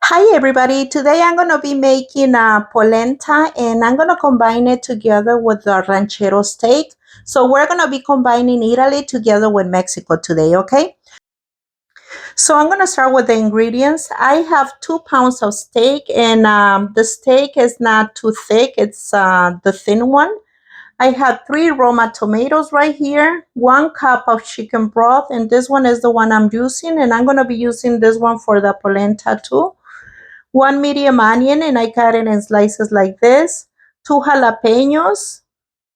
Hi everybody, today I'm going to be making a polenta and I'm going to combine it together with the Ranchero Steak. So we're going to be combining Italy together with Mexico today, okay? So I'm going to start with the ingredients. I have 2 pounds of steak and the steak is not too thick, it's the thin one. I have 3 Roma tomatoes right here, 1 cup of chicken broth, and this one is the one I'm using, and I'm going to be using this one for the polenta too. 1 medium onion, and I cut it in slices like this, 2 jalapenos,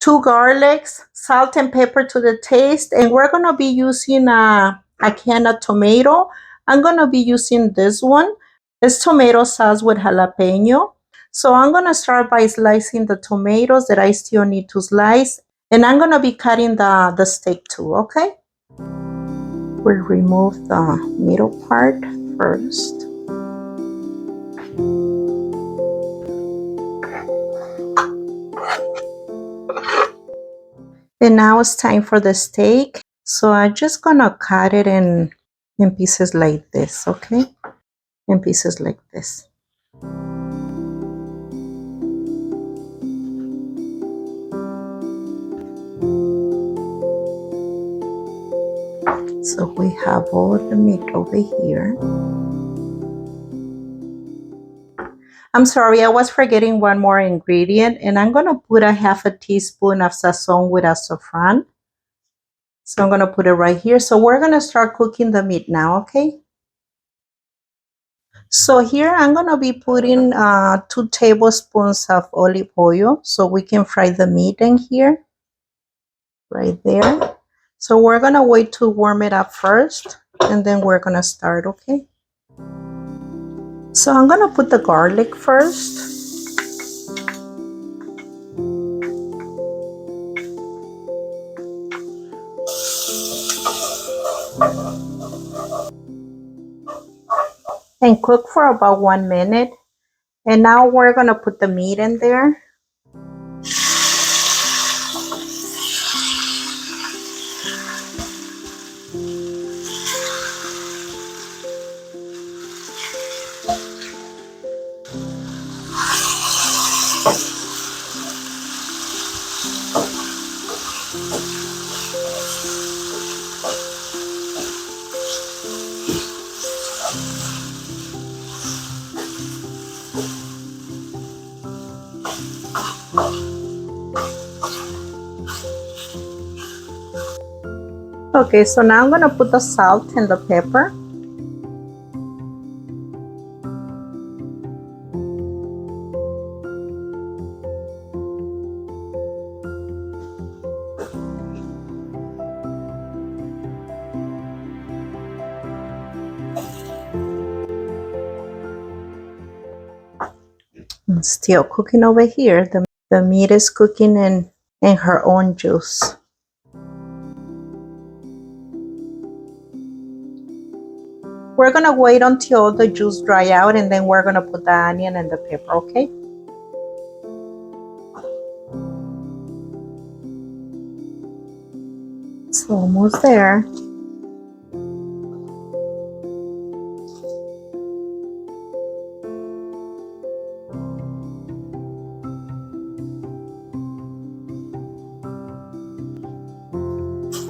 2 garlics, salt and pepper to the taste, and we're going to be using a can of tomato. I'm going to be using this one. It's tomato sauce with jalapeno. So I'm going to start by slicing the tomatoes that I still need to slice, and I'm going to be cutting the steak too, okay? We'll remove the middle part first. And now it's time for the steak. So I'm just gonna cut it in pieces like this, okay? In pieces like this. So we have all the meat over here. I'm sorry, I was forgetting one more ingredient, and I'm gonna put a half a teaspoon of sazon with a saffron. So I'm gonna put it right here. So we're gonna start cooking the meat now, okay? So here I'm gonna be putting 2 tablespoons of olive oil so we can fry the meat in here, right there. So we're gonna wait to warm it up first, and then we're gonna start, okay? So I'm gonna put the garlic first. And cook for about 1 minute. And now we're gonna put the meat in there. Okay, so now I'm gonna put the salt and the pepper. And still cooking over here. The meat is cooking in her own juice. We're gonna wait until the juice dry out, and then we're gonna put the onion and the pepper, okay? It's almost there.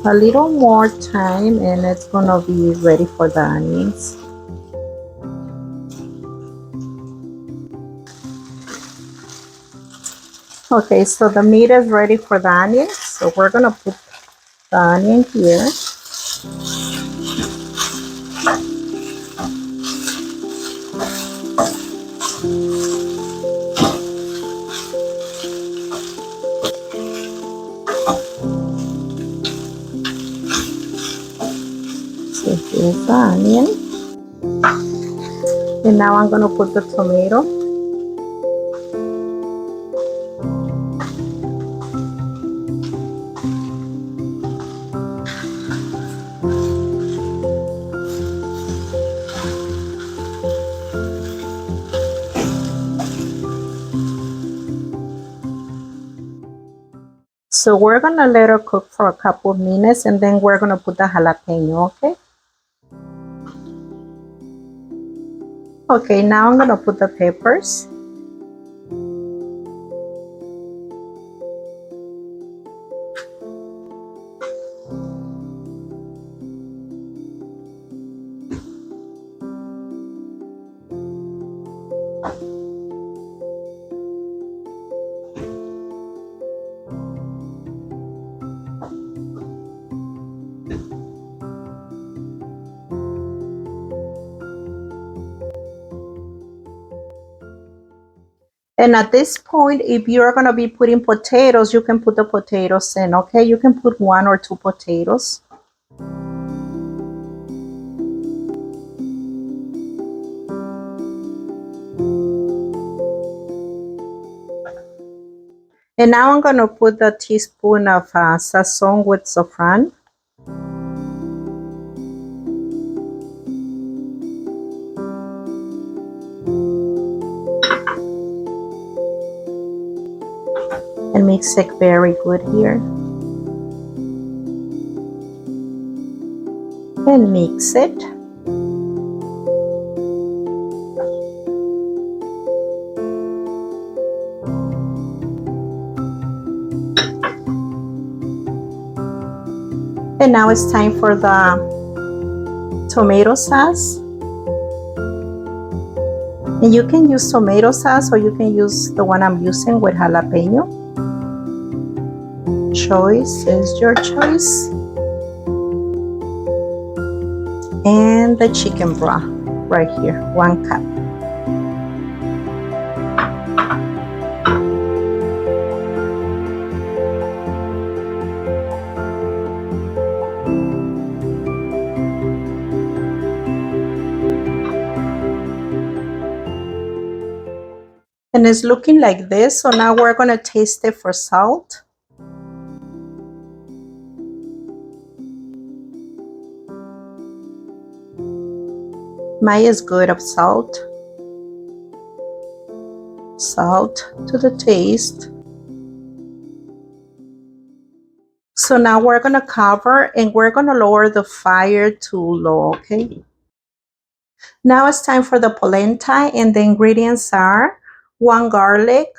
A little more time and it's gonna be ready for the onions. Okay, so the meat is ready for the onions. So we're gonna put the onion here. So here's the onion. And now I'm gonna put the tomato. So we're gonna let her cook for a couple of minutes, and then we're gonna put the jalapeno, okay? Okay, now I'm gonna put the peppers. And at this point, if you're gonna be putting potatoes, you can put the potatoes in, okay? You can put 1 or 2 potatoes. And now I'm gonna put a teaspoon of sazon with saffron. And mix it very good here. And mix it. And now it's time for the tomato sauce. And you can use tomato sauce or you can use the one I'm using with jalapeno. Choice is your choice. And the chicken broth right here, 1 cup. And it's looking like this, so now we're gonna taste it for salt. Mine is good of salt. Salt to the taste. So now we're gonna cover and we're gonna lower the fire to low, okay? Now it's time for the polenta, and the ingredients are 1 garlic.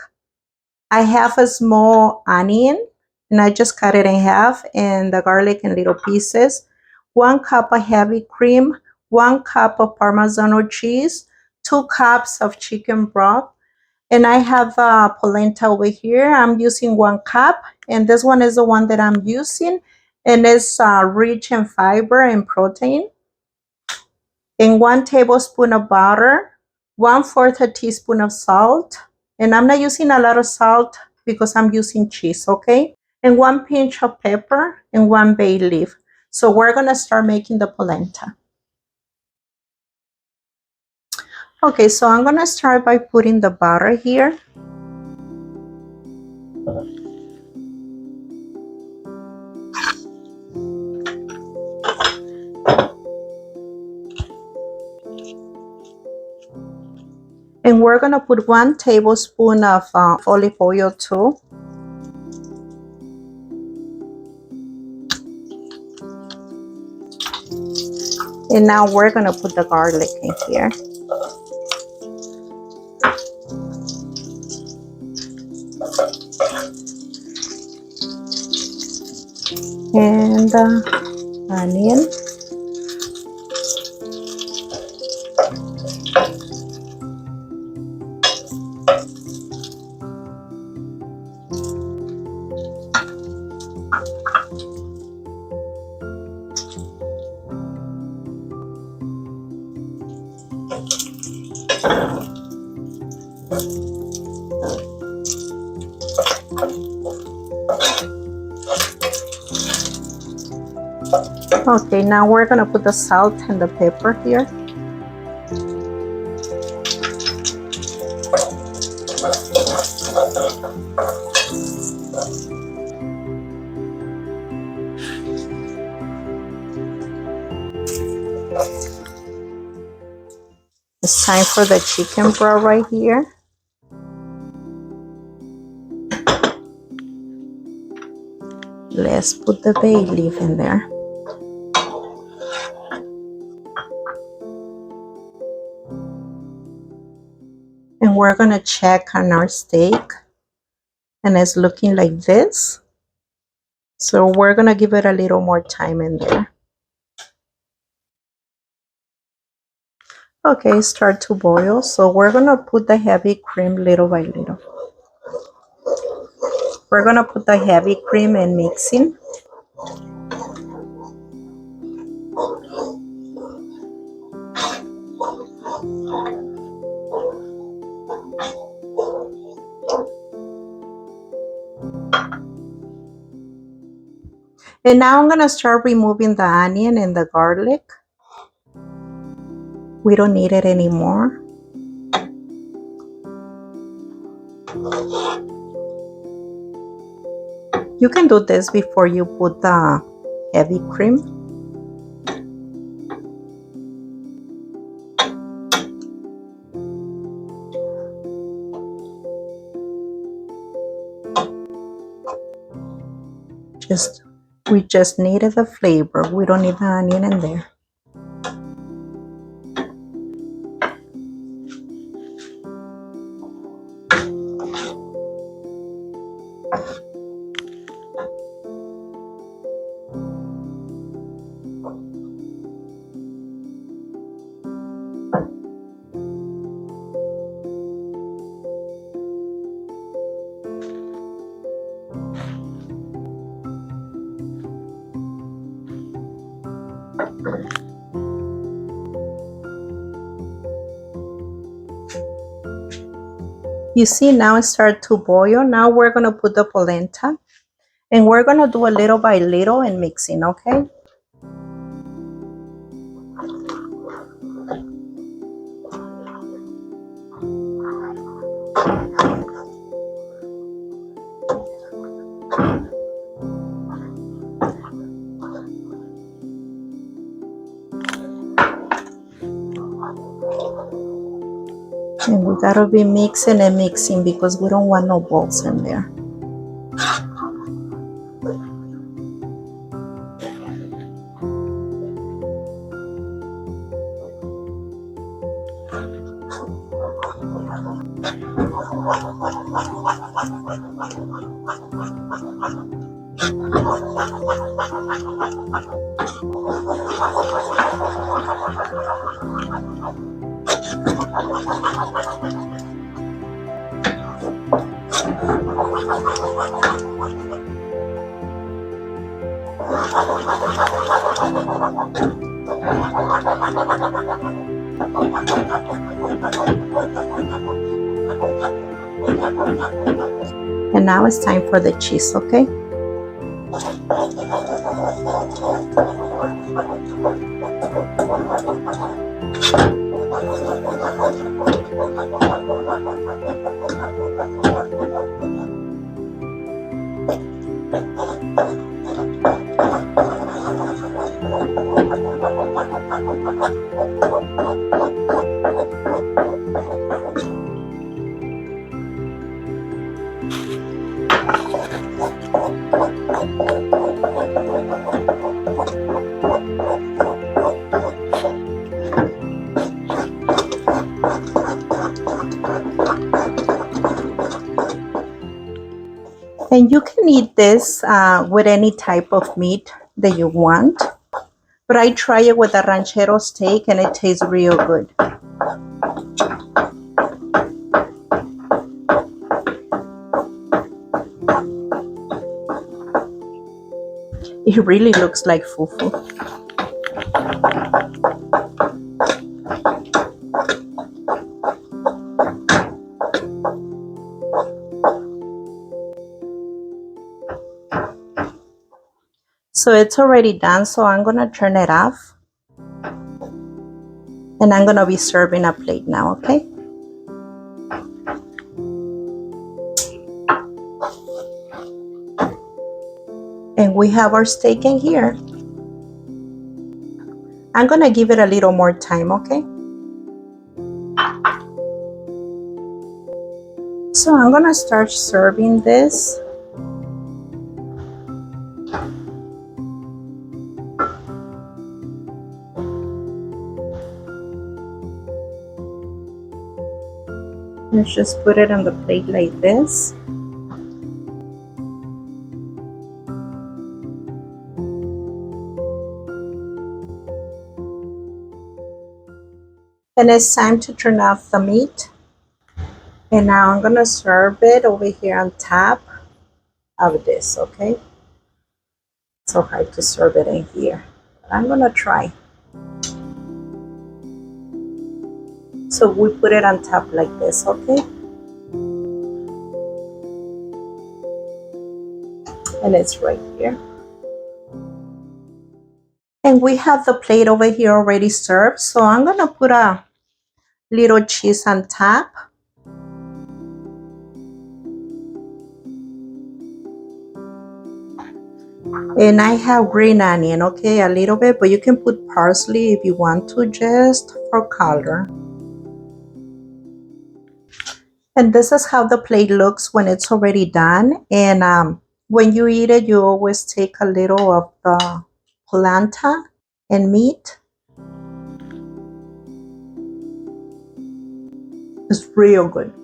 I have a small onion and I just cut it in half, and the garlic in little pieces. 1 cup of heavy cream, 1 cup of parmesan or cheese, 2 cups of chicken broth. And I have polenta over here. I'm using 1 cup, and this one is the one that I'm using, and it's rich in fiber and protein. And 1 tablespoon of butter, 1/4 a teaspoon of salt, and I'm not using a lot of salt because I'm using cheese, okay? And 1 pinch of pepper and 1 bay leaf. So we're gonna start making the polenta. Okay, so I'm gonna start by putting the butter here. And we're gonna put 1 tablespoon of olive oil too. And now we're gonna put the garlic in here. And the onion. Okay, now we're gonna put the salt and the pepper here. It's time for the chicken broth right here. Let's put the bay leaf in there. And we're gonna check on our steak, and it's looking like this. So we're gonna give it a little more time in there. Okay, start to boil. So we're gonna put the heavy cream little by little. We're gonna put the heavy cream and mixing. And now I'm gonna start removing the onion and the garlic. We don't need it anymore. You can do this before you put the heavy cream. We just needed the flavor. We don't need the onion in there. You see now it started to boil. Now we're gonna put the polenta, and we're gonna do a little by little and mixing, okay? And we gotta be mixing and mixing because we don't want no balls in there. And now it's time for the cheese, okay? And you can eat this with any type of meat that you want. But I try it with a ranchero steak and it tastes real good. It really looks like fufu. So it's already done, so I'm gonna turn it off. And I'm gonna be serving a plate now, okay? And we have our steak in here. I'm gonna give it a little more time, okay? So I'm gonna start serving this. Let's just put it on the plate like this. And it's time to turn off the meat. And now I'm gonna serve it over here on top of this, okay? It's so hard to serve it in here, but I'm gonna try. So we put it on top like this, okay? And it's right here. And we have the plate over here already served, so I'm gonna put a little cheese on top. And I have green onion, okay, a little bit, but you can put parsley if you want to, just for color. And this is how the plate looks when it's already done. And when you eat it, you always take a little of the polenta and meat. It's real good.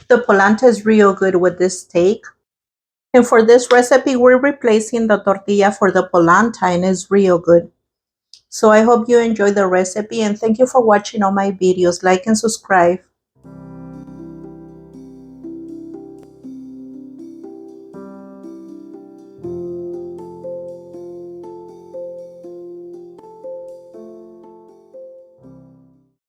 The polenta is real good with this steak. And for this recipe, we're replacing the tortilla for the polenta, and it's real good. So I hope you enjoy the recipe, and thank you for watching all my videos. Like and subscribe.